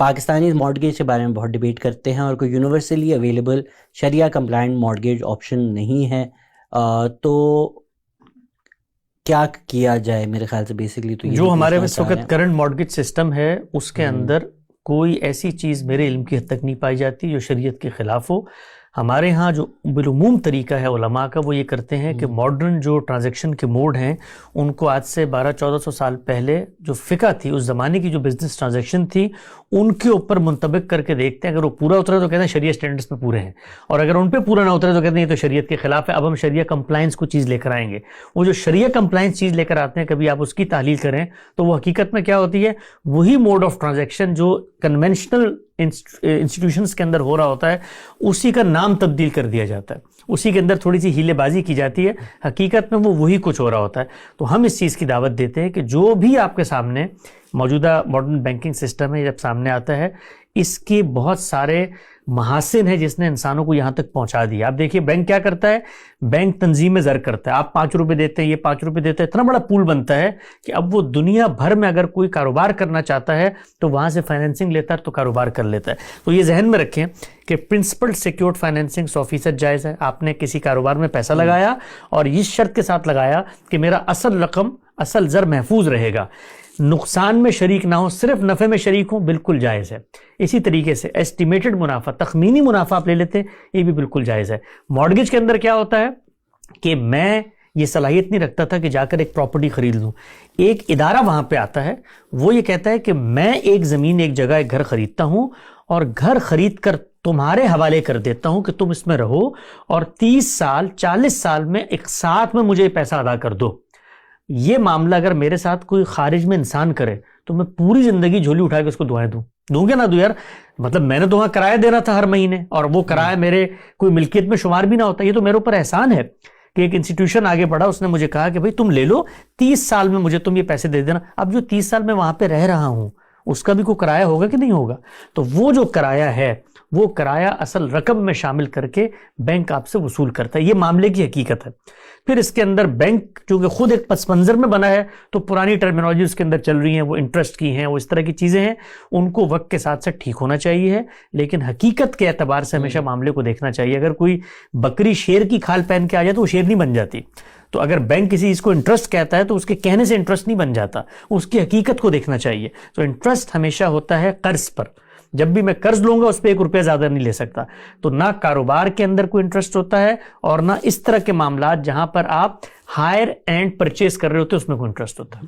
Pakistani mortgage کے بارے میں بہت ڈیبیٹ کرتے ہیں اور کوئی یونیورسلی اویلیبل شریعہ کمپلائنٹ مارگیج آپشن نہیں ہے. تو کیا کیا جائے؟ میرے خیال سے بیسکلی تو جو ہمارے اس وقت کرنٹ مارگیج سسٹم ہے اس کے اندر کوئی ایسی چیز میرے علم کی حد تک نہیں پائی جاتی جو شریعت کے خلاف ہو. ہمارے ہاں جو بالعموم طریقہ ہے علماء کا وہ یہ کرتے ہیں کہ ماڈرن جو ٹرانزیکشن کے موڈ ہیں ان کو آج سے 1200-1400 سال پہلے جو فقہ تھی اس زمانے کی جو بزنس ٹرانزیکشن تھی ان کے اوپر منطبق کر کے دیکھتے ہیں. اگر وہ پورا اترے تو کہتے ہیں شریعت سٹینڈرڈز پہ پورے ہیں, اور اگر ان پہ پورا نہ اترے تو کہتے ہیں یہ تو شریعت کے خلاف ہے, اب ہم شریعہ کمپلائنس کو چیز لے کر آئیں گے. وہ جو شریعہ کمپلائنس چیز لے کر آتے ہیں کبھی آپ اس کی تحلیل کریں تو وہ حقیقت میں کیا ہوتی ہے, وہی موڈ آف ٹرانزیکشن جو کنونشنل انسٹیٹیوشنز کے اندر ہو رہا ہوتا ہے اسی کا نام تبدیل کر دیا جاتا ہے, اسی کے اندر تھوڑی سی ہیلے بازی کی جاتی ہے, حقیقت میں وہ وہی کچھ ہو رہا ہوتا ہے. تو ہم اس چیز کی دعوت دیتے ہیں کہ جو بھی آپ کے سامنے موجودہ ماڈرن بینکنگ سسٹم ہے جب سامنے آتا ہے اس کے بہت سارے محاسن ہے جس نے انسانوں کو یہاں تک پہنچا دیا. آپ دیکھیے بینک کیا کرتا ہے, بینک تنظیم زر کرتا ہے. آپ 5 روپے دیتے ہیں, یہ 5 روپے دیتے ہیں, اتنا بڑا پول بنتا ہے کہ اب وہ دنیا بھر میں اگر کوئی کاروبار کرنا چاہتا ہے تو وہاں سے فائنینسنگ لیتا ہے تو کاروبار کر لیتا ہے. تو یہ ذہن میں رکھیں کہ پرنسپل سیکیورڈ فائنینسنگ 100% جائز ہے. آپ نے کسی کاروبار میں پیسہ لگایا اور اس شرط کے ساتھ لگایا کہ میرا اصل رقم اصل زر محفوظ رہے گا, نقصان میں شریک نہ ہو, صرف نفع میں شریک ہوں, بالکل جائز ہے. اسی طریقے سے ایسٹیمیٹڈ منافع, تخمینی منافع آپ لے لیتے ہیں, یہ بھی بالکل جائز ہے. مارگیج کے اندر کیا ہوتا ہے کہ میں یہ صلاحیت نہیں رکھتا تھا کہ جا کر ایک پراپرٹی خرید لوں. ایک ادارہ وہاں پہ آتا ہے, وہ یہ کہتا ہے کہ میں ایک زمین, ایک جگہ, ایک گھر خریدتا ہوں اور گھر خرید کر تمہارے حوالے کر دیتا ہوں کہ تم اس میں رہو اور 30 سال 40 سال میں ایک ساتھ میں مجھے پیسہ ادا کر دو. یہ معاملہ اگر میرے ساتھ کوئی خارج میں انسان کرے تو میں پوری زندگی جھولی اٹھا کے اس کو دعائیں دوں گا نہ دوں یار. مطلب میں نے تو وہاں کرایہ دینا تھا ہر مہینے اور وہ کرایہ میرے کوئی ملکیت میں شمار بھی نہ ہوتا. یہ تو میرے اوپر احسان ہے کہ ایک انسٹیٹیوشن آگے بڑھا, اس نے مجھے کہا کہ بھائی تم لے لو, 30 سال میں مجھے تم یہ پیسے دے دینا. اب جو 30 سال میں وہاں پہ رہ رہا ہوں اس کا بھی کوئی کرایہ ہوگا کہ نہیں ہوگا؟ تو وہ جو کرایہ ہے وہ کرایہ اصل رقم میں شامل کر کے بینک آپ سے وصول کرتا ہے. یہ معاملے کی حقیقت ہے. پھر اس کے اندر بینک چونکہ خود ایک پس منظر میں بنا ہے تو پرانی ٹرمینالوجی اس کے اندر چل رہی ہیں, وہ انٹرسٹ کی ہیں, وہ اس طرح کی چیزیں ہیں, ان کو وقت کے ساتھ ساتھ ٹھیک ہونا چاہیے. لیکن حقیقت کے اعتبار سے ہمیشہ معاملے کو دیکھنا چاہیے. اگر کوئی بکری شیر کی کھال پہن کے آ جائے تو وہ شیر نہیں بن جاتی. تو اگر بینک کسی چیز کو انٹرسٹ کہتا ہے تو اس کے کہنے سے انٹرسٹ نہیں بن جاتا, اس کی حقیقت کو دیکھنا چاہیے. تو انٹرسٹ ہمیشہ ہوتا ہے قرض پر. جب بھی میں قرض لوں گا اس پہ 1 روپیہ زیادہ نہیں لے سکتا. تو نہ کاروبار کے اندر کوئی انٹرسٹ ہوتا ہے اور نہ اس طرح کے معاملات جہاں پر آپ ہائر اینڈ پرچیز کر رہے ہوتے ہیں اس میں کوئی انٹرسٹ ہوتا ہے.